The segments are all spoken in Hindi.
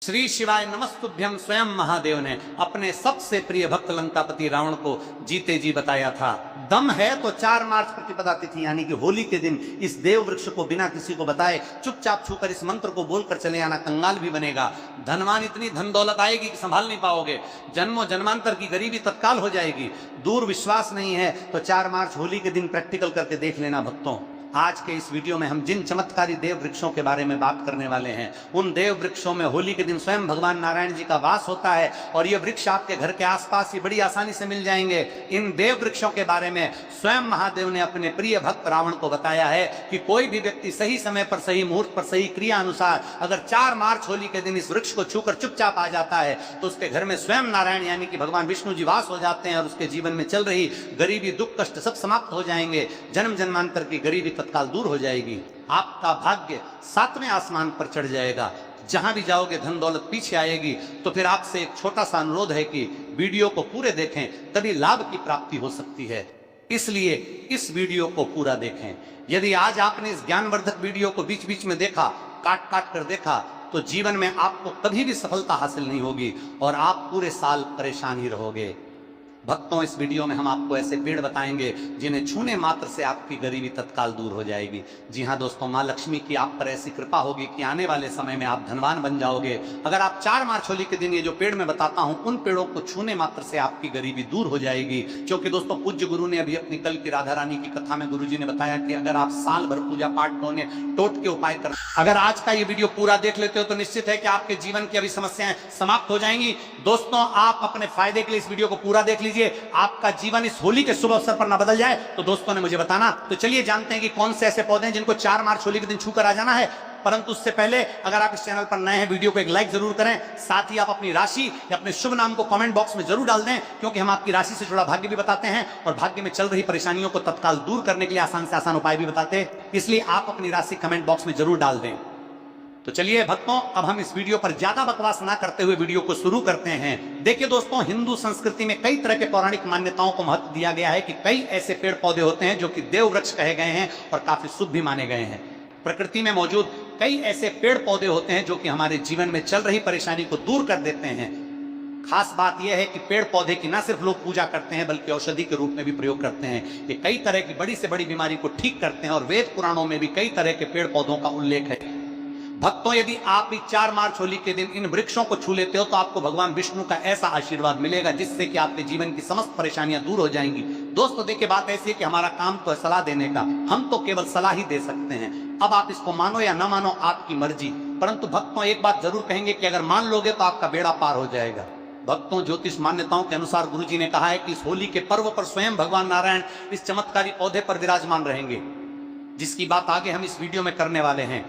श्री शिवाय नमस्तुभ्यम स्वयं महादेव ने अपने सबसे प्रिय भक्त लंकापति रावण को जीते जी बताया था, दम है तो 4 मार्च प्रतिपदा तिथि यानी कि होली के दिन इस देव वृक्ष को बिना किसी को बताए चुपचाप छूकर इस मंत्र को बोलकर चले आना, कंगाल भी बनेगा। धनवान इतनी धन दौलत आएगी कि संभाल नहीं पाओगे, जन्मों जन्मांतर की गरीबी तत्काल हो जाएगी। दूर विश्वास नहीं है तो 4 मार्च होली के दिन प्रैक्टिकल करके देख लेना भक्तों। आज के इस वीडियो में हम जिन चमत्कारी देव वृक्षों के बारे में बात करने वाले हैं, उन देव वृक्षों में होली के दिन स्वयं भगवान नारायण जी का वास होता है और ये वृक्ष आपके घर के आसपास ही बड़ी आसानी से मिल जाएंगे। इन देव वृक्षों के बारे में स्वयं महादेव ने अपने प्रिय भक्त रावण को बताया है कि कोई भी व्यक्ति सही समय पर, सही मुहूर्त पर, सही क्रिया अनुसार अगर 4 मार्च होली के दिन इस वृक्ष को छूकर चुपचाप आ जाता है तो उसके घर में स्वयं नारायण यानी कि भगवान विष्णु जी वास हो जाते हैं और उसके जीवन में चल रही गरीबी, दुख, कष्ट सब समाप्त हो जाएंगे। जन्म जन्मांतर की गरीबी तत्काल दूर हो जाएगी। आपका भाग्य 7वें आसमान पर चढ़ जाएगा। जहां भी जाओगे धन दौलत पीछे आएगी। तो फिर आपसे एक छोटा सा अनुरोध है कि वीडियो को पूरे देखें, तभी लाभ की प्राप्ति हो सकती है। इसलिए इस वीडियो को पूरा देखें। यदि आज आपने इस ज्ञानवर्धक वीडियो को बीच बीच में देखा, काट काट कर देखा, तो जीवन में आपको कभी भी सफलता हासिल नहीं होगी और आप पूरे साल परेशान ही रहोगे। भक्तों, इस वीडियो में हम आपको ऐसे पेड़ बताएंगे जिन्हें छूने मात्र से आपकी गरीबी तत्काल दूर हो जाएगी। जी हाँ दोस्तों, माँ लक्ष्मी की आप पर ऐसी कृपा होगी कि आने वाले समय में आप धनवान बन जाओगे। अगर आप 4 मार्च होली के दिन ये जो पेड़ मैं बताता हूँ, उन पेड़ों को छूने मात्र से आपकी गरीबी दूर हो जाएगी। क्योंकि दोस्तों, पूज्य गुरु ने अभी अपनी कल की राधा रानी की कथा में गुरु जी ने बताया कि अगर आप साल भर पूजा पाठ टोट के उपाय कर, अगर आज का ये वीडियो पूरा देख लेते हो तो निश्चित है कि आपके जीवन की अभी समस्याएं समाप्त हो जाएंगी। दोस्तों, आप अपने फायदे के लिए इस वीडियो को पूरा देख लीजिए। आपका जीवन इस होली के शुभ अवसर पर ना बदल जाए तो दोस्तों ने मुझे बताना। तो चलिए जानते हैं कि कौन से ऐसे पौधे हैं जिनको 4 मार्च होली के दिन छूकर आ जाना है। परंतु उससे पहले अगर आप इस चैनल पर नए हैं, वीडियो को एक लाइक जरूर करें। साथ ही आप अपनी राशि या अपने शुभ नाम को कमेंट बॉक्स में जरूर डाल दें, क्योंकि हम आपकी राशि से जुड़ा भाग्य भी बताते हैं और भाग्य में चल रही परेशानियों को तत्काल दूर करने के लिए आसान से आसान उपाय भी बताते हैं। इसलिए आप अपनी राशि कमेंट बॉक्स में जरूर डाल दें। तो चलिए भक्तों, अब हम इस वीडियो पर ज्यादा बकवास ना करते हुए वीडियो को शुरू करते हैं। देखिए दोस्तों, हिंदू संस्कृति में कई तरह के पौराणिक मान्यताओं को महत्व दिया गया है कि कई ऐसे पेड़ पौधे होते हैं जो कि देव वृक्ष कहे गए हैं और काफी शुभ भी माने गए हैं। प्रकृति में मौजूद कई ऐसे पेड़ पौधे होते हैं जो कि हमारे जीवन में चल रही परेशानी को दूर कर देते हैं। खास बात यह है कि पेड़ पौधे की न सिर्फ लोग पूजा करते हैं बल्कि औषधि के रूप में भी प्रयोग करते हैं। ये कई तरह की बड़ी से बड़ी बीमारी को ठीक करते हैं और वेद पुराणों में भी कई तरह के पेड़ पौधों का उल्लेख है। भक्तों, यदि आप भी 4 मार्च होली के दिन इन वृक्षों को छू लेते हो तो आपको भगवान विष्णु का ऐसा आशीर्वाद मिलेगा जिससे कि आपके जीवन की समस्त परेशानियां दूर हो जाएंगी। दोस्तों देखिए, बात ऐसी है कि हमारा काम तो है सलाह देने का, हम तो केवल सलाह ही दे सकते हैं। अब आप इसको मानो या ना मानो, आपकी मर्जी। परंतु भक्तों, एक बात जरूर कहेंगे कि अगर मान लोगे तो आपका बेड़ा पार हो जाएगा। भक्तों, ज्योतिष मान्यताओं के अनुसार गुरु जी ने कहा है कि इस होली के पर्व पर स्वयं भगवान नारायण इस चमत्कारी पौधे पर विराजमान रहेंगे, जिसकी बात आगे हम इस वीडियो में करने वाले हैं।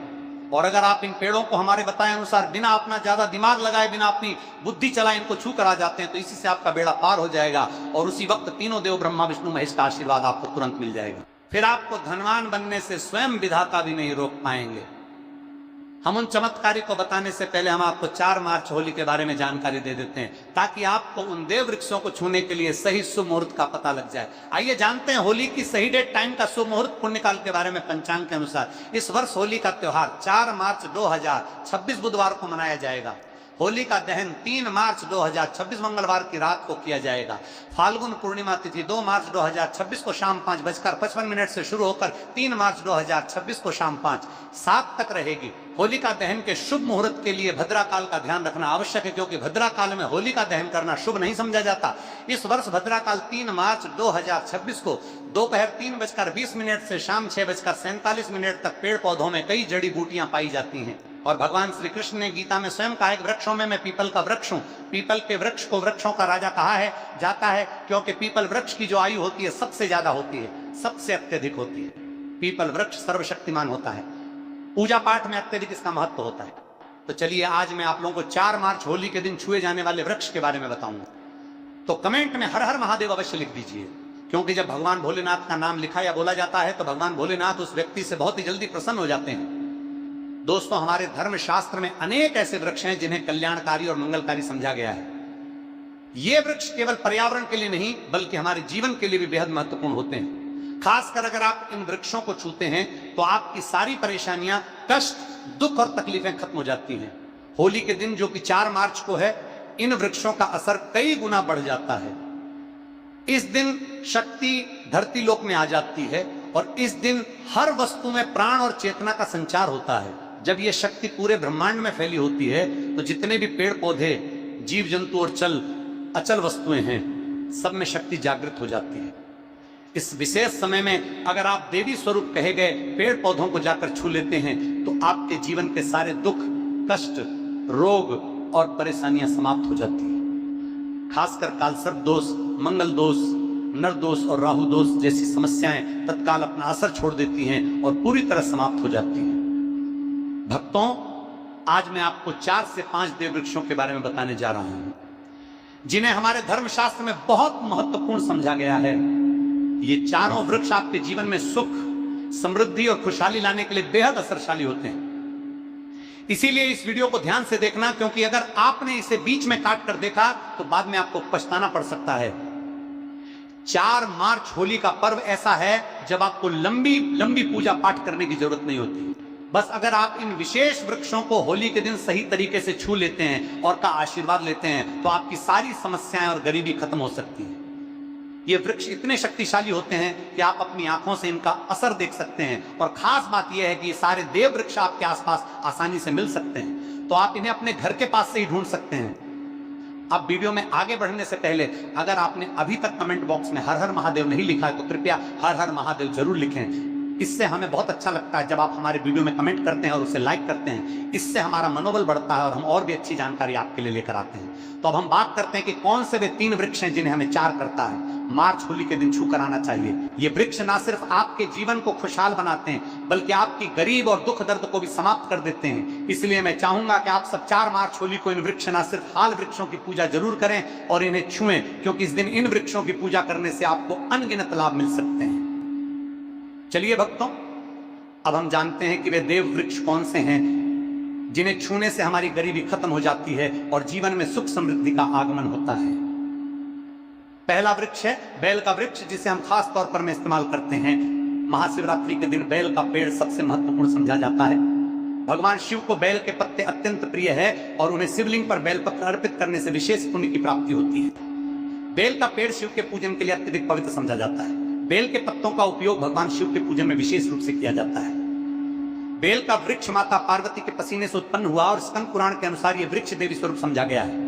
और अगर आप इन पेड़ों को हमारे बताए अनुसार बिना अपना ज्यादा दिमाग लगाए, बिना अपनी बुद्धि चलाए इनको छू कर आ जाते हैं तो इसी से आपका बेड़ा पार हो जाएगा और उसी वक्त तीनों देव ब्रह्मा विष्णु महेश का आशीर्वाद आपको तुरंत मिल जाएगा। फिर आपको धनवान बनने से स्वयं विधाता भी नहीं रोक पाएंगे। हम उन चमत्कारी को बताने से पहले हम आपको 4 मार्च होली के बारे में जानकारी दे देते हैं ताकि आपको उन देव वृक्षों को छूने के लिए सही शुभ मुहूर्त का पता लग जाए। आइए जानते हैं होली की सही डेट, टाइम का शुभ मुहूर्त, पुण्यकाल के बारे में। पंचांग के अनुसार इस वर्ष होली का त्योहार 4 मार्च 2026 बुधवार को मनाया जाएगा। होली का दहन 3 मार्च 2026 मंगलवार की रात को किया जाएगा। फाल्गुन पूर्णिमा तिथि 2 मार्च 2026 को शाम 5:55 से शुरू होकर 3 मार्च 2026 को शाम 5:07 तक रहेगी। होली का दहन के शुभ मुहूर्त के लिए भद्रा काल का ध्यान रखना आवश्यक है, क्योंकि भद्रा काल में होली का दहन करना शुभ नहीं समझा जाता। इस वर्ष भद्रा काल 3 मार्च 2026 को दोपहर 3:20 से शाम 6:47 तक पेड़ पौधों में कई जड़ी बूटियां पाई जाती हैं। और भगवान श्री कृष्ण ने गीता में स्वयं कहा है, वृक्षों में मैं पीपल का वृक्ष हूँ। पीपल के वृक्ष को वृक्षों का राजा कहा जाता है, क्योंकि पीपल वृक्ष की जो आयु होती है सबसे ज्यादा होती है, सबसे अत्यधिक होती है। पीपल वृक्ष सर्वशक्तिमान होता है, पूजा पाठ में अत्यधिक इसका महत्व होता है। तो चलिए आज मैं आप लोगों को 4 मार्च होली के दिन छुए जाने वाले वृक्ष के बारे में बताऊंगा। तो कमेंट में हर हर महादेव अवश्य लिख दीजिए, क्योंकि जब भगवान भोलेनाथ का नाम लिखा या बोला जाता है तो भगवान भोलेनाथ उस व्यक्ति से बहुत ही जल्दी प्रसन्न हो जाते हैं। दोस्तों, हमारे धर्म शास्त्र में अनेक ऐसे वृक्ष हैं जिन्हें कल्याणकारी और मंगलकारी समझा गया है। ये वृक्ष केवल पर्यावरण के लिए नहीं बल्कि हमारे जीवन के लिए भी बेहद महत्वपूर्ण होते हैं। खासकर अगर आप इन वृक्षों को छूते हैं तो आपकी सारी परेशानियां, कष्ट, दुख और तकलीफें खत्म हो जाती हैं। होली के दिन जो कि 4 मार्च को है, इन वृक्षों का असर कई गुना बढ़ जाता है। इस दिन शक्ति धरती लोक में आ जाती है और इस दिन हर वस्तु में प्राण और चेतना का संचार होता है। जब यह शक्ति पूरे ब्रह्मांड में फैली होती है तो जितने भी पेड़ पौधे, जीव जंतु और अचल वस्तुएं हैं, सब में शक्ति जागृत हो जाती है। इस विशेष समय में अगर आप देवी स्वरूप कहे गए पेड़ पौधों को जाकर छू लेते हैं तो आपके जीवन के सारे दुख, कष्ट, रोग और परेशानियां समाप्त हो जाती हैं। खासकर कालसर्प दोष, मंगल दोष, नर दोष और राहु दोष जैसी समस्याएं तत्काल अपना असर छोड़ देती हैं और पूरी तरह समाप्त हो जाती हैं। भक्तों, आज मैं आपको 4 से 5 देव वृक्षों के बारे में बताने जा रहा हूं, जिन्हें हमारे धर्मशास्त्र में बहुत महत्वपूर्ण समझा गया है। ये चारों वृक्ष आपके जीवन में सुख, समृद्धि और खुशहाली लाने के लिए बेहद असरशाली होते हैं। इसीलिए इस वीडियो को ध्यान से देखना, क्योंकि अगर आपने इसे बीच में काट कर देखा तो बाद में आपको पछताना पड़ सकता है। 4 मार्च होली का पर्व ऐसा है जब आपको लंबी लंबी पूजा पाठ करने की जरूरत नहीं होती। बस अगर आप इन विशेष वृक्षों को होली के दिन सही तरीके से छू लेते हैं और का आशीर्वाद लेते हैं तो आपकी सारी समस्याएं और गरीबी खत्म हो सकती है। ये वृक्ष इतने शक्तिशाली होते हैं कि आप अपनी आंखों से इनका असर देख सकते हैं और खास बात यह है कि ये सारे देव वृक्ष आपके आसपास आसानी से मिल सकते हैं, तो आप इन्हें अपने घर के पास से ही ढूंढ सकते हैं। अब वीडियो में आगे बढ़ने से पहले अगर आपने अभी तक कमेंट बॉक्स में हर हर महादेव नहीं लिखा है तो कृपया हर हर महादेव जरूर लिखें। इससे हमें बहुत अच्छा लगता है जब आप हमारे वीडियो में कमेंट करते हैं और उसे लाइक करते हैं। इससे हमारा मनोबल बढ़ता है और हम और भी अच्छी जानकारी आपके लिए लेकर आते हैं। तो अब हम बात करते हैं कि कौन से वे 3 वृक्ष हैं जिन्हें हमें 4 करता है मार्च होली के दिन छू कर आना चाहिए। ये वृक्ष ना सिर्फ आपके जीवन को खुशहाल बनाते हैं बल्कि आपकी गरीब और दुख दर्द को भी समाप्त कर देते हैं। इसलिए मैं चाहूंगा कि आप सब 4 मार्च होली को इन वृक्ष ना सिर्फ हाल वृक्षों की पूजा जरूर करें और इन्हें छुएं, क्योंकि इस दिन इन वृक्षों की पूजा करने से आपको अनगिनत लाभ मिल सकते हैं। चलिए भक्तों, अब हम जानते हैं कि वे देव वृक्ष कौन से हैं जिन्हें छूने से हमारी गरीबी खत्म हो जाती है और जीवन में सुख समृद्धि का आगमन होता है। पहला वृक्ष है बेल का वृक्ष, जिसे हम खास तौर पर में इस्तेमाल करते हैं। महाशिवरात्रि के दिन बेल का पेड़ सबसे महत्वपूर्ण समझा जाता है। भगवान शिव को बेल के पत्ते अत्यंत प्रिय है और उन्हें शिवलिंग पर बेलपत्र अर्पित करने से विशेष पुण्य की प्राप्ति होती है। बेल का पेड़ शिव के पूजन के लिए अत्यधिक पवित्र समझा जाता है। बेल के पत्तों का उपयोग भगवान शिव के पूजन में विशेष रूप से किया जाता है। बेल का वृक्ष माता पार्वती के पसीने से उत्पन्न हुआ और स्कंद पुराण के अनुसार यह वृक्ष देवी स्वरूप समझा गया है,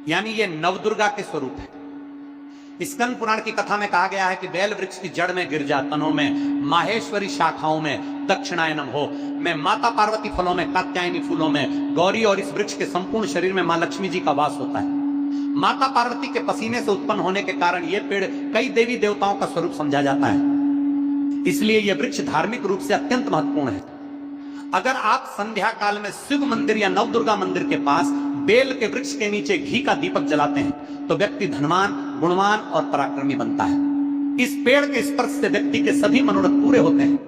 यानी यह नवदुर्गा के स्वरूप है। स्कंद पुराण की कथा में कहा गया है कि बेल वृक्ष की जड़ में, गिरजा तनों में, माहेश्वरी शाखाओं में दक्षिणायनम हो में, माता पार्वती फलों में, कात्यायनी फूलों में, गौरी और इस वृक्ष के संपूर्ण शरीर में मां लक्ष्मी जी का वास होता है। माता पार्वती के पसीने से उत्पन्न होने के कारण यह पेड़ कई देवी देवताओं का स्वरूप समझा जाता है। इसलिए यह वृक्ष धार्मिक रूप से अत्यंत महत्वपूर्ण है। अगर आप संध्या काल में शिव मंदिर या नवदुर्गा मंदिर के पास बेल के वृक्ष के नीचे घी का दीपक जलाते हैं तो व्यक्ति धनवान, गुणवान और पराक्रमी बनता है। इस पेड़ के स्पर्श से व्यक्ति के सभी मनोरथ पूरे होते हैं।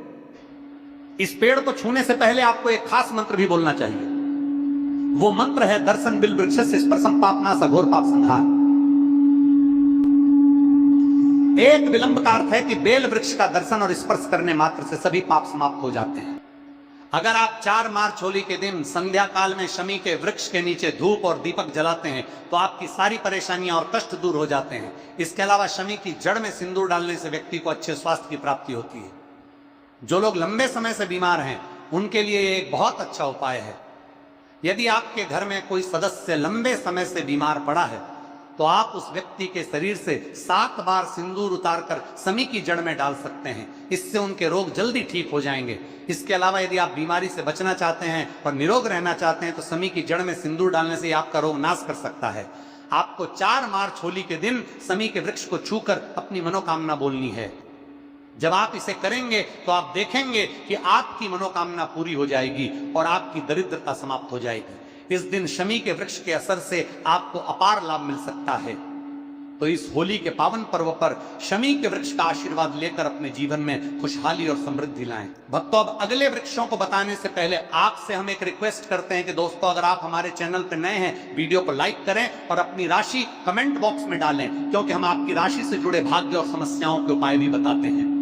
इस पेड़ को छूने से पहले आपको एक खास मंत्र भी बोलना चाहिए। वो मंत्र है दर्शन बिल वृक्ष से स्पर्शम पापनाश अघोर पाप संहार। एक विलंब का अर्थ है कि बेल वृक्ष का दर्शन और स्पर्श करने मात्र से सभी पाप समाप्त हो जाते हैं। अगर आप 4 मार्च होली के दिन संध्या काल में शमी के वृक्ष के नीचे धूप और दीपक जलाते हैं तो आपकी सारी परेशानियां और कष्ट दूर हो जाते हैं। इसके अलावा शमी की जड़ में सिंदूर डालने से व्यक्ति को अच्छे स्वास्थ्य की प्राप्ति होती है। जो लोग लंबे समय से बीमार हैं उनके लिए ये एक बहुत अच्छा उपाय है। यदि आपके घर में कोई सदस्य लंबे समय से बीमार पड़ा है तो आप उस व्यक्ति के शरीर से 7 बार सिंदूर उतारकर शमी की जड़ में डाल सकते हैं। इससे उनके रोग जल्दी ठीक हो जाएंगे। इसके अलावा यदि आप बीमारी से बचना चाहते हैं और निरोग रहना चाहते हैं तो शमी की जड़ में सिंदूर डालने से आपका रोग नाश कर सकता है। आपको 4 मार्च होली के दिन शमी के वृक्ष को छूकर अपनी मनोकामना बोलनी है। जब आप इसे करेंगे तो आप देखेंगे कि आपकी मनोकामना पूरी हो जाएगी और आपकी दरिद्रता समाप्त हो जाएगी। इस दिन शमी के वृक्ष के असर से आपको अपार लाभ मिल सकता है। तो इस होली के पावन पर्व पर शमी के वृक्ष का आशीर्वाद लेकर अपने जीवन में खुशहाली और समृद्धि लाएं। भक्तों, अब अगले वृक्षों को बताने से पहले आपसे हम एक रिक्वेस्ट करते हैं कि दोस्तों, अगर आप हमारे चैनल पर नए हैं, वीडियो को लाइक करें और अपनी राशि कमेंट बॉक्स में डालें, क्योंकि हम आपकी राशि से जुड़े भाग्य और समस्याओं के उपाय भी बताते हैं।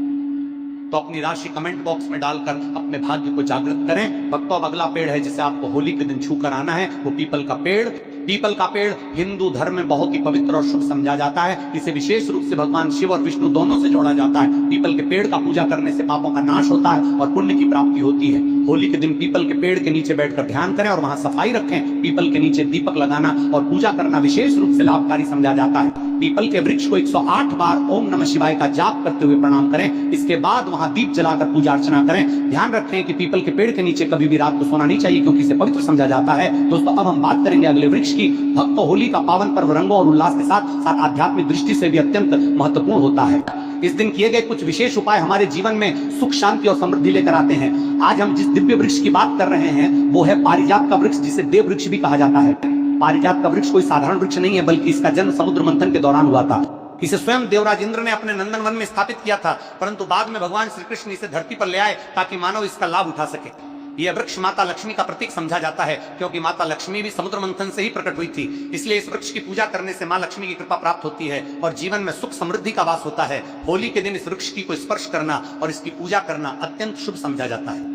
तो अपनी राशि कमेंट बॉक्स में डालकर अपने भाग्य को जागृत करें। भक्तों, अब अगला पेड़ है जिसे आपको होली के दिन छू कर आना है, वो पीपल का पेड़। पीपल का पेड़ हिंदू धर्म में बहुत ही पवित्र और शुभ समझा जाता है। इसे विशेष रूप से भगवान शिव और विष्णु दोनों से जोड़ा जाता है। पीपल के पेड़ का पूजा करने से पापों का नाश होता है और पुण्य की प्राप्ति होती है। होली के दिन पीपल के पेड़ के नीचे बैठकर ध्यान करें और वहां सफाई रखें। पीपल के नीचे दीपक लगाना और पूजा करना विशेष रूप से लाभकारी समझा जाता है। पीपल के वृक्ष को 108 बार ओम नमः शिवाय का जाप करते हुए प्रणाम करें। इसके बाद वहां दीप जलाकर पूजा अर्चना करें। ध्यान रखें कि पीपल के पेड़ के नीचे कभी भी रात को सोना नहीं चाहिए, क्योंकि इसे पवित्र समझा जाता है। दोस्तों, अब हम बात करेंगे अगले वृक्ष की। भक्तों, होली का पावन पर्व रंगों और उल्लास के साथ साथ आध्यात्मिक दृष्टि से भी अत्यंत महत्वपूर्ण होता है। इस दिन किए गए कुछ विशेष उपाय हमारे जीवन में सुख, शांति और समृद्धि लेकर आते हैं। आज हम जिस दिव्य वृक्ष की बात कर रहे हैं वो है पारिजात का वृक्ष, जिसे देव वृक्ष भी कहा जाता है। पारिजात का वृक्ष कोई साधारण वृक्ष नहीं है, बल्कि इसका जन्म समुद्र मंथन के दौरान हुआ था। इसे स्वयं देवराज इंद्र ने अपने नंदन वन में स्थापित किया था, परंतु बाद में भगवान श्री कृष्ण इसे धरती पर ले आए ताकि मानव इसका लाभ उठा सके। यह वृक्ष माता लक्ष्मी का प्रतीक समझा जाता है, क्योंकि माता लक्ष्मी भी समुद्र मंथन से ही प्रकट हुई थी। इसलिए इस वृक्ष की पूजा करने से मां लक्ष्मी की कृपा प्राप्त होती है और जीवन में सुख समृद्धि का वास होता है। होली के दिन इस वृक्ष की को स्पर्श करना और इसकी पूजा करना अत्यंत शुभ समझा जाता है।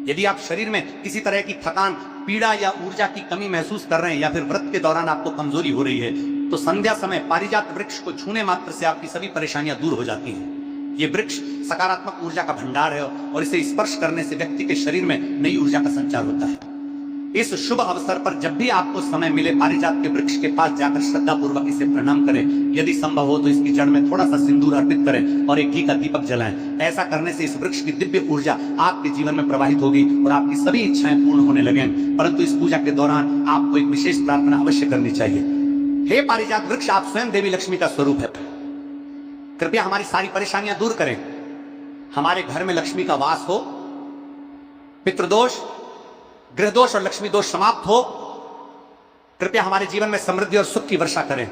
यदि आप शरीर में किसी तरह की थकान, पीड़ा या ऊर्जा की कमी महसूस कर रहे हैं या फिर व्रत के दौरान आपको कमजोरी हो रही है, तो संध्या समय पारिजात वृक्ष को छूने मात्र से आपकी सभी परेशानियां दूर हो जाती हैं। ये वृक्ष सकारात्मक ऊर्जा का भंडार है और इसे स्पर्श करने से व्यक्ति के शरीर में नई ऊर्जा का संचार होता है। इस शुभ अवसर पर जब भी आपको समय मिले, पारिजात के वृक्ष के पास जाकर श्रद्धा पूर्वक इसे प्रणाम करें। यदि संभव हो तो इसकी जड़ में थोड़ा सा सिंदूर अर्पित करें और एक घी का दीपक जलाएं। ऐसा करने से इस वृक्ष की दिव्य ऊर्जा आपके जीवन में प्रवाहित होगी और आपकी सभी इच्छाएं पूर्ण होने लगेंगी। परंतु इस पूजा के दौरान आपको एक विशेष प्रार्थना अवश्य करनी चाहिए। हे पारिजात वृक्ष, आप स्वयं देवी लक्ष्मी का स्वरूप है। कृपया हमारी सारी परेशानियां दूर करें। हमारे घर में लक्ष्मी का वास हो, पितृदोष, गृह दोष और लक्ष्मी दोष समाप्त हो। कृपया हमारे जीवन में समृद्धि और सुख की वर्षा करें।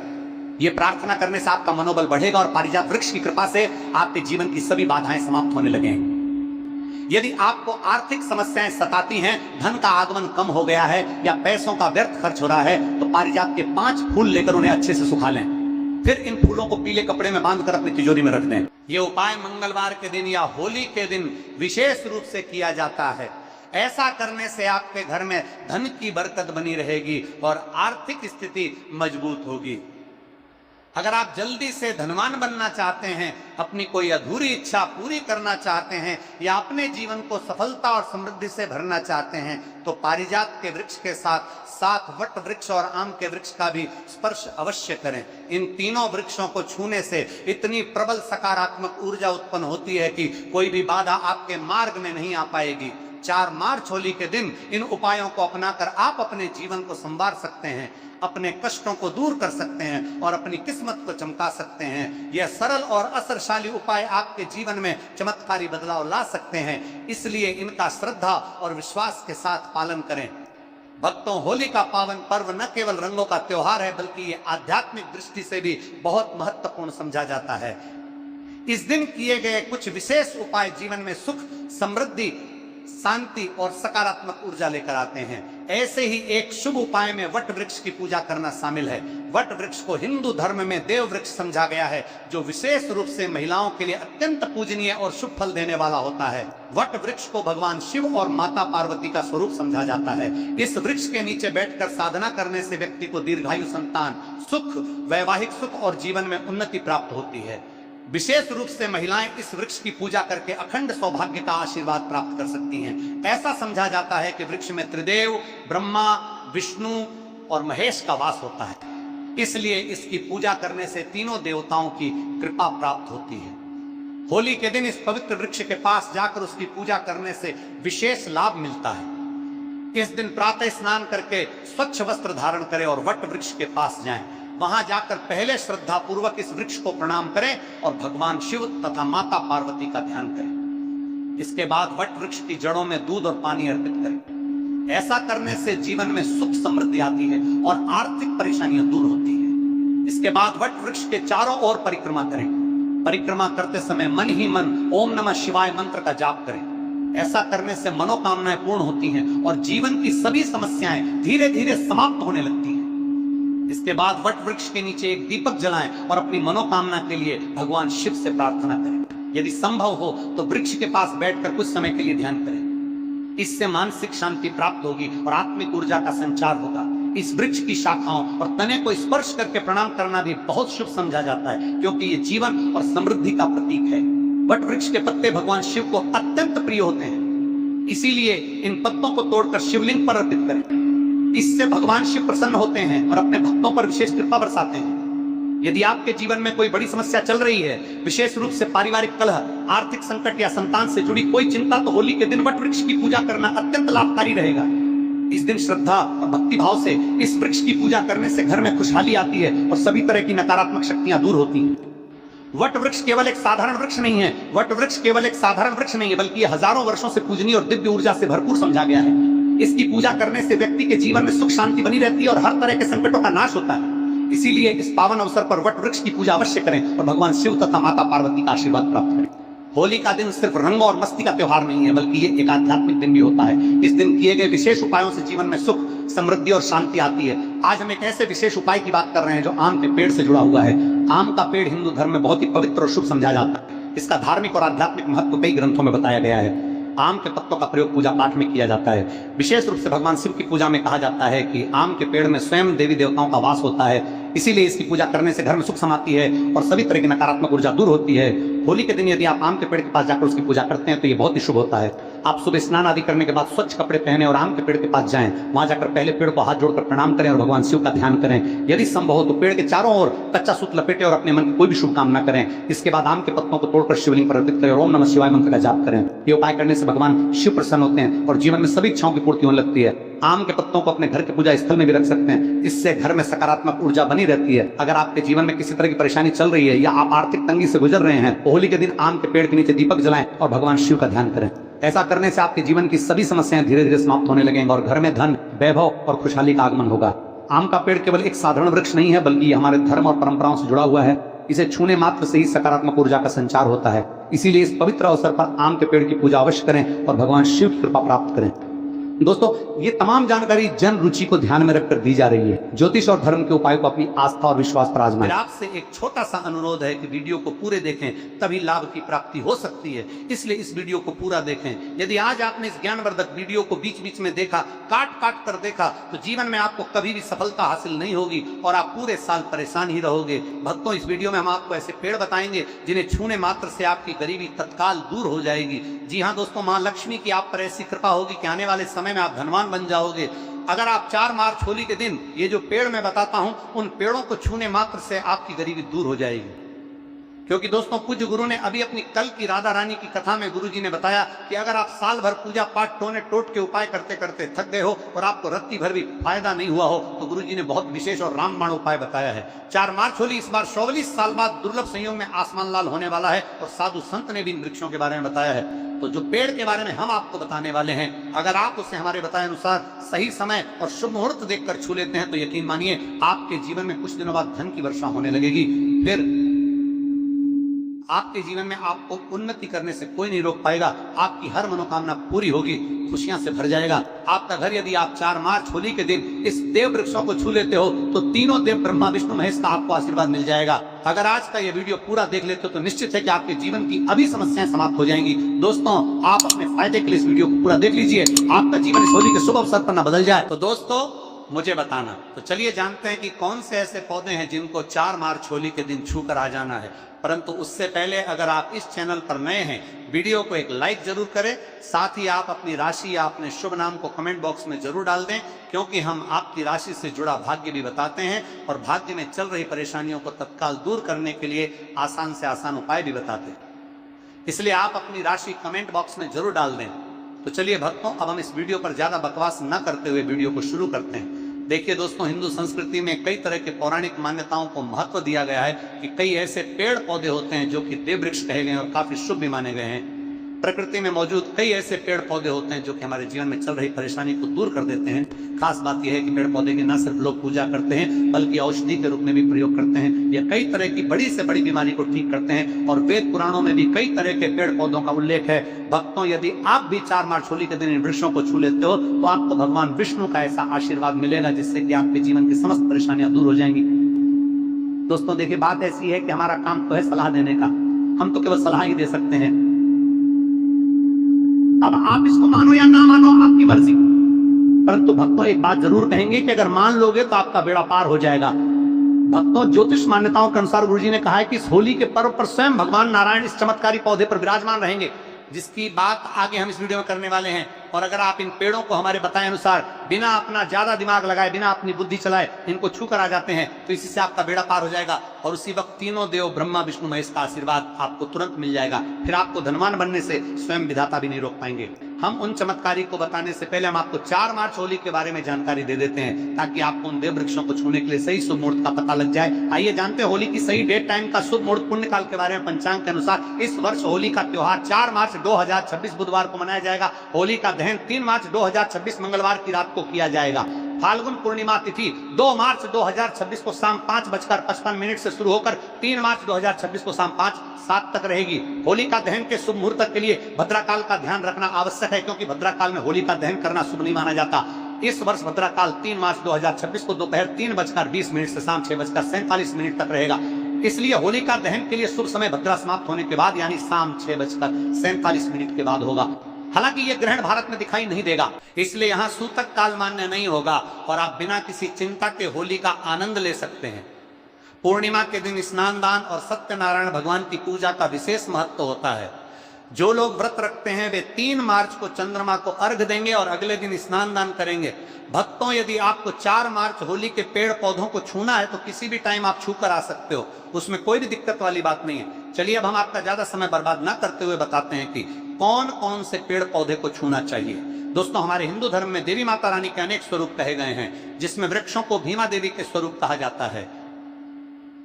यह प्रार्थना करने से आपका मनोबल बढ़ेगा और पारिजात वृक्ष की कृपा से आपके जीवन की सभी बाधाएं समाप्त होने लगेंगी। यदि आपको आर्थिक समस्याएं सताती हैं, धन का आगमन कम हो गया है या पैसों का व्यर्थ खर्च हो रहा है, तो पारिजात के 5 फूल लेकर उन्हें अच्छे से सुखा लें। फिर इन फूलों को पीले कपड़े में बांधकर अपनी तिजोरी में रख दें। ये उपाय मंगलवार के दिन या होली के दिन विशेष रूप से किया जाता है। ऐसा करने से आपके घर में धन की बरकत बनी रहेगी और आर्थिक स्थिति मजबूत होगी। अगर आप जल्दी से धनवान बनना चाहते हैं, अपनी कोई अधूरी इच्छा पूरी करना चाहते हैं या अपने जीवन को सफलता और समृद्धि से भरना चाहते हैं, तो पारिजात के वृक्ष के साथ वट वृक्ष और आम के वृक्ष का भी स्पर्श अवश्य करें। इन तीनों वृक्षों को छूने से इतनी प्रबल सकारात्मक ऊर्जा उत्पन्न होती है कि कोई भी बाधा आपके मार्ग में नहीं आ पाएगी। 4 मार्च होली के दिन इन उपायों को अपनाकर आप अपने जीवन को संवार सकते हैं, अपने कष्टों को दूर कर सकते हैं और अपनी किस्मत को चमका सकते हैं। यह सरल और असरशाली उपाय आपके जीवन में चमत्कारी बदलाव ला सकते हैं, इसलिए इनका श्रद्धा और विश्वास के साथ पालन करें। भक्तों, होली का पावन पर्व न केवल रंगों का त्योहार है, बल्कि ये आध्यात्मिक दृष्टि से भी बहुत महत्वपूर्ण समझा जाता है। इस दिन किए गए कुछ विशेष उपाय जीवन में सुख, समृद्धि, शांति और सकारात्मक ऊर्जा लेकर आते हैं। ऐसे ही एक शुभ उपाय में वट वृक्ष की पूजा करना शामिल है। वट वृक्ष को हिंदू धर्म में देव वृक्ष समझा गया है, जो विशेष रूप से महिलाओं के लिए अत्यंत पूजनीय और शुभ फल देने वाला होता है। वट वृक्ष को भगवान शिव और माता पार्वती का स्वरूप समझा जाता है। इस वृक्ष के नीचे बैठकर साधना करने से व्यक्ति को दीर्घायु, संतान, सुख, वैवाहिक सुख और जीवन में उन्नति प्राप्त होती है। विशेष रूप से महिलाएं इस वृक्ष की पूजा करके अखंड सौभाग्य का आशीर्वाद प्राप्त कर सकती हैं। ऐसा समझा जाता है कि वृक्ष में त्रिदेव, ब्रह्मा, विष्णु और महेश का वास होता है, इसलिए इसकी पूजा करने से तीनों देवताओं की कृपा प्राप्त होती है। होली के दिन इस पवित्र वृक्ष के पास जाकर उसकी पूजा करने से विशेष लाभ मिलता है। इस दिन प्रातः स्नान करके स्वच्छ वस्त्र धारण करें और वट वृक्ष के पास जाएं। वहां जाकर पहले श्रद्धा पूर्वक इस वृक्ष को प्रणाम करें और भगवान शिव तथा माता पार्वती का ध्यान करें। इसके बाद वट वृक्ष की जड़ों में दूध और पानी अर्पित करें। ऐसा करने से जीवन में सुख समृद्धि आती है और आर्थिक परेशानियां दूर होती है। इसके बाद वट वृक्ष के चारों ओर परिक्रमा करें। परिक्रमा करते समय मन ही मन ओम नमः शिवाय मंत्र का जाप करें। ऐसा करने से मनोकामनाएं पूर्ण होती हैं और जीवन की सभी समस्याएं धीरे धीरे समाप्त होने लगती हैं। इसके बाद वट वृक्ष के नीचे एक दीपक जलाएं और अपनी मनोकामना के लिए भगवान शिव से प्रार्थना करें। यदि संभव हो तो वृक्ष के पास बैठकर कुछ समय के लिए ध्यान करें। इससे मानसिक शांति प्राप्त होगी और आत्मिक ऊर्जा का संचार होगा। इस वृक्ष की शाखाओं और तने को स्पर्श करके प्रणाम करना भी बहुत शुभ समझा जाता है, क्योंकि ये जीवन और समृद्धि का प्रतीक है। वट वृक्ष के पत्ते भगवान शिव को अत्यंत प्रिय होते हैं, इसीलिए इन पत्तों को तोड़कर शिवलिंग पर अर्पित करें। इससे भगवान शिव प्रसन्न होते हैं और अपने भक्तों पर विशेष कृपा बरसाते हैं। यदि आपके जीवन में कोई बड़ी समस्या चल रही है, विशेष रूप से पारिवारिक कलह, आर्थिक संकट या संतान से जुड़ी कोई चिंता, तो होली के दिन वट वृक्ष की पूजा करना अत्यंत लाभकारी रहेगा। इस दिन श्रद्धा और भक्ति भाव से इस वृक्ष की पूजा करने से घर में खुशहाली आती है और सभी तरह की नकारात्मक शक्तियां दूर होती हैं। वट वृक्ष केवल एक साधारण वृक्ष नहीं है, वट वृक्ष केवल एक साधारण वृक्ष नहीं है, बल्कि हजारों वर्षों से पूजनीय और दिव्य ऊर्जा से भरपूर समझा गया है। इसकी पूजा करने से व्यक्ति के जीवन में सुख शांति बनी रहती है और हर तरह के संकटों का नाश होता है। इसीलिए इस पावन अवसर पर वट वृक्ष की पूजा अवश्य करें और भगवान शिव तथा माता पार्वती का आशीर्वाद प्राप्त करें। होली का दिन सिर्फ रंगों और मस्ती का त्योहार नहीं है, बल्कि ये एक आध्यात्मिक दिन भी होता है। इस दिन किए गए विशेष उपायों से जीवन में सुख, समृद्धि और शांति आती है। आज हम एक ऐसे विशेष उपाय की बात कर रहे हैं जो आम के पेड़ से जुड़ा हुआ है। आम का पेड़ हिंदू धर्म में बहुत ही पवित्र और शुभ समझा जाता है। इसका धार्मिक और आध्यात्मिक महत्व कई ग्रंथों में बताया गया है। आम के पत्तों का प्रयोग पूजा पाठ में किया जाता है। विशेष रूप से भगवान शिव की पूजा में कहा जाता है कि आम के पेड़ में स्वयं देवी देवताओं का वास होता है, इसीलिए इसकी पूजा करने से घर में सुख समाती है और सभी तरह की नकारात्मक ऊर्जा दूर होती है। होली के दिन यदि आप आम के पेड़ के पास जाकर उसकी पूजा करते हैं तो ये बहुत ही शुभ होता है। आप सुबह स्नान आदि करने के बाद स्वच्छ कपड़े पहने और आम के पेड़ के पास जाएं। वहां जाकर पहले पेड़ को हाथ जोड़कर प्रणाम करें और भगवान शिव का ध्यान करें। यदि संभव हो तो पेड़ के चारों ओर कच्चा सूत लपेटे और अपने मन की कोई भी शुभ कामना करें। इसके बाद आम के पत्तों को तोड़कर शिवलिंग पर अर्पित करें और ओम नमः शिवाय मंत्र का जाप करें। ये उपाय करने से भगवान शिव प्रसन्न होते हैं और जीवन में सभी इच्छाओं की पूर्ति होने लगती है। आम के पत्तों को अपने घर के पूजा स्थल में भी रख सकते हैं, इससे घर में सकारात्मक ऊर्जा बनी रहती है। अगर आपके जीवन में किसी तरह की परेशानी चल रही है या आप आर्थिक तंगी से गुजर रहे हैं, तो होली के दिन आम के पेड़ के नीचे दीपक जलाएं और भगवान शिव का ध्यान करें। ऐसा करने से आपके जीवन की सभी समस्याएं धीरे धीरे समाप्त होने लगेंगी और घर में धन, वैभव और खुशहाली का आगमन होगा। आम का पेड़ केवल एक साधारण वृक्ष नहीं है, बल्कि हमारे धर्म और परंपराओं से जुड़ा हुआ है। इसे छूने मात्र से ही सकारात्मक ऊर्जा का संचार होता है। इसीलिए इस पवित्र अवसर पर आम के पेड़ की पूजा अवश्य करें और भगवान शिव की कृपा प्राप्त करें। दोस्तों, ये तमाम जानकारी जन रुचि को ध्यान में रखकर दी जा रही है। ज्योतिष और धर्म के उपायों को अपनी आस्था और विश्वास पर आजमाएं। आपसे एक छोटा सा अनुरोध है कि वीडियो को पूरे देखें, तभी लाभ की प्राप्ति हो सकती है। इसलिए इस वीडियो को पूरा देखें। यदि आज आपने इस ज्ञानवर्धक वीडियो को बीच बीच में देखा, काट काट कर देखा, तो जीवन में आपको कभी भी सफलता हासिल नहीं होगी और आप पूरे साल परेशान ही रहोगे। भक्तों, इस वीडियो में हम आपको ऐसे पेड़ बताएंगे जिन्हें छूने मात्र से आपकी गरीबी तत्काल दूर हो जाएगी। जी हाँ दोस्तों, माँ लक्ष्मी की आप पर ऐसी कृपा होगी कि आने वाले समय में आप धनवान बन जाओगे। अगर आप 4 मार्च होली के दिन ये जो पेड़ मैं बताता हूं, उन पेड़ों को छूने मात्र से आपकी गरीबी दूर हो जाएगी। क्योंकि दोस्तों, पूज्य गुरु ने अभी अपनी कल की राधा रानी की कथा में गुरु जी ने बताया कि अगर आप साल भर पूजा पाठ टोने टोट के उपाय करते करते थक गए हो और आपको रत्ती भर भी फायदा नहीं हुआ हो, तो गुरु जी ने बहुत विशेष और रामबाण उपाय बताया है। 4 मार्च होली इस बार 44 साल बाद दुर्लभ संयोग में आसमान लाल होने वाला है और साधु संत ने भी इन वृक्षों के बारे में बताया है। तो जो पेड़ के बारे में हम आपको बताने वाले हैं, अगर आप उसे हमारे बताए अनुसार सही समय और शुभ मुहूर्त देखकर छू लेते हैं, तो यकीन मानिए आपके जीवन में कुछ दिनों बाद धन की वर्षा होने लगेगी। फिर आपके जीवन में आपको उन्नति करने से कोई नहीं रोक पाएगा। आपकी हर मनोकामना पूरी होगी, खुशियां से भर जाएगा आपका घर। यदि आप 4 मार्च होली के दिन इस देव वृक्षों को छू लेते हो, तो तीनों देव ब्रह्मा विष्णु महेश का आपको आशीर्वाद मिल जाएगा। अगर आज का ये वीडियो पूरा देख लेते हो तो निश्चित है कि आपके जीवन की अभी समस्याएं समाप्त हो जाएंगी। दोस्तों, आप अपने फायदे के लिए इस वीडियो को पूरा देख लीजिए, आपका जीवन इस होली के शुभ अवसर पर न बदल जाए। तो दोस्तों, मुझे बताना। तो चलिए जानते हैं कि कौन से ऐसे पौधे हैं जिनको 4 मार्च होली के दिन छू कर आ जाना है। परंतु उससे पहले अगर आप इस चैनल पर नए हैं, वीडियो को एक लाइक जरूर करें। साथ ही आप अपनी राशि या अपने शुभ नाम को कमेंट बॉक्स में जरूर डाल दें, क्योंकि हम आपकी राशि से जुड़ा भाग्य भी बताते हैं और भाग्य में चल रही परेशानियों को तत्काल दूर करने के लिए आसान से आसान उपाय भी बताते हैं। इसलिए आप अपनी राशि कमेंट बॉक्स में जरूर डाल दें। तो चलिए भक्तों, अब हम इस वीडियो पर ज्यादा बकवास न करते हुए वीडियो को शुरू करते हैं। देखिए दोस्तों, हिंदू संस्कृति में कई तरह के पौराणिक मान्यताओं को महत्व दिया गया है कि कई ऐसे पेड़ पौधे होते हैं जो कि देव वृक्ष कहे गए और काफी शुभ भी माने गए हैं। प्रकृति में मौजूद कई ऐसे पेड़ पौधे होते हैं जो कि हमारे जीवन में चल रही परेशानी को दूर कर देते हैं। खास बात यह है कि पेड़ पौधे की न सिर्फ लोग पूजा करते हैं, बल्कि औषधि के रूप में भी प्रयोग करते हैं। यह कई तरह की बड़ी से बड़ी बीमारी को ठीक करते हैं और वेद पुराणों में भी कई तरह के पेड़ पौधों का उल्लेख है। भक्तों, यदि आप भी 4 मार्च होली के दिन इन वृक्षों को छू लेते हो, तो आपको भगवान विष्णु का ऐसा आशीर्वाद मिलेगा जिससे कि आपके जीवन की समस्त परेशानियां दूर हो जाएंगी। दोस्तों देखिए, बात ऐसी है कि हमारा काम तो है सलाह देने का, हम तो केवल सलाह ही दे सकते हैं। अब आप इसको मानो या ना मानो, आपकी मर्जी। परंतु भक्तों एक बात जरूर कहेंगे कि अगर मान लोगे तो आपका बेड़ा पार हो जाएगा। भक्तों, ज्योतिष मान्यताओं के अनुसार गुरुजी ने कहा है कि इस होली के पर्व पर स्वयं भगवान नारायण इस चमत्कारी पौधे पर विराजमान रहेंगे, जिसकी बात आगे हम इस वीडियो में करने वाले हैं। और अगर आप इन पेड़ों को हमारे बताए अनुसार बिना अपना ज्यादा दिमाग लगाए, बिना अपनी बुद्धि चलाए इनको छू कर आ जाते हैं, तो इसी से आपका बेड़ा पार हो जाएगा और उसी वक्त तीनों देव ब्रह्मा विष्णु महेश का आशीर्वाद आपको तुरंत मिल जाएगा। फिर आपको धनवान बनने से स्वयं विधाता भी नहीं रोक पाएंगे। हम उन चमत्कारी को बताने से पहले हम आपको 4 मार्च होली के बारे में जानकारी दे देते हैं, ताकि आपको उन देव वृक्षों को छूने के लिए सही शुभ मुहूर्त का पता लग जाए। आइए जानते हैं होली की सही डेट टाइम का शुभ मुहूर्त पुण्य काल के बारे में। पंचांग के अनुसार इस वर्ष होली का त्योहार 4 मार्च 2026 बुधवार को मनाया जाएगा। होली का दहन 3 मार्च 2026 मंगलवार की रात को किया जाएगा। फाल्गुन पूर्णिमा तिथि 2 मार्च 2026 को शाम 5:55 से शुरू होकर 3 मार्च 2026 को शाम 5:07 तक रहेगी। होली का दहन के शुभ मुहूर्त के लिए भद्राकाल का ध्यान रखना आवश्यक है, क्योंकि भद्राकाल में होली का दहन करना शुभ नहीं माना जाता। इस वर्ष भद्राकाल 3 मार्च 2026 को दोपहर 3:20 से शाम 6:47 तक रहेगा। इसलिए होली का दहन के लिए शुभ समय भद्रा समाप्त होने के बाद यानी शाम 6:47 के बाद होगा। हालांकि यह ग्रहण भारत में दिखाई नहीं देगा, इसलिए यहाँ सूतक काल मान्य नहीं होगा और आप बिना किसी चिंता के होली का आनंद ले सकते हैं। पूर्णिमा के दिन स्नान दान और सत्यनारायण भगवान की पूजा का विशेष महत्व होता है। जो लोग व्रत रखते हैं वे 3 मार्च को चंद्रमा को अर्घ देंगे और अगले दिन स्नान दान करेंगे। भक्तों, यदि आपको 4 मार्च होली के पेड़ पौधों को छूना है तो किसी भी टाइम आप छू कर आ सकते हो, उसमें कोई भी दिक्कत वाली बात नहीं है। चलिए अब हम आपका ज्यादा समय बर्बाद ना करते हुए बताते हैं कि कौन कौन से पेड़ पौधे को छूना चाहिए। दोस्तों, हमारे हिंदू धर्म में देवी माता रानी के अनेक स्वरूप कहे गए हैं, जिसमें वृक्षों को भीमा देवी के स्वरूप कहा जाता है।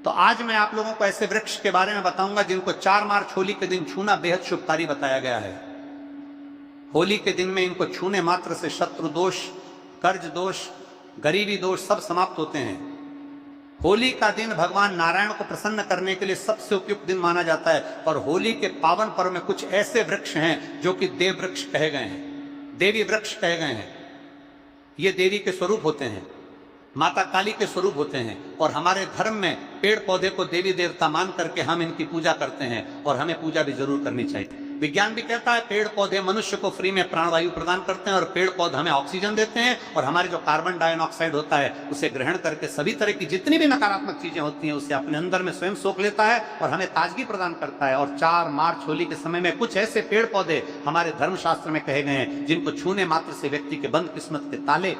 तो आज मैं आप लोगों को ऐसे वृक्ष के बारे में बताऊंगा जिनको 4 मार्च होली के दिन छूना बेहद शुभकारी बताया गया है। होली के दिन में इनको छूने मात्र से शत्रु दोष, कर्ज दोष, गरीबी दोष सब समाप्त होते हैं। होली का दिन भगवान नारायण को प्रसन्न करने के लिए सबसे उपयुक्त दिन माना जाता है और होली के पावन पर्व में कुछ ऐसे वृक्ष हैं जो कि देव वृक्ष कहे गए हैं, देवी वृक्ष कहे गए हैं। ये देवी के स्वरूप होते हैं, माता काली के स्वरूप होते हैं और हमारे धर्म में पेड़ पौधे को देवी देवता मान करके हम इनकी पूजा करते हैं और हमें पूजा भी जरूर करनी चाहिए। विज्ञान भी कहता है पेड़ पौधे मनुष्य को फ्री में प्राणवायु प्रदान करते हैं और पेड़ पौधे हमें ऑक्सीजन देते हैं और हमारे जो कार्बन डाइऑक्साइड होता है उसे ग्रहण करके सभी तरह की जितनी भी नकारात्मक चीजें होती हैं उसे अपने अंदर में स्वयं सोख लेता है और हमें ताजगी प्रदान करता है। और 4 मार्च होली के समय में कुछ ऐसे पेड़ पौधे हमारे धर्मशास्त्र में कहे गए हैं जिनको छूने मात्र से व्यक्ति के बंद किस्मत के ताले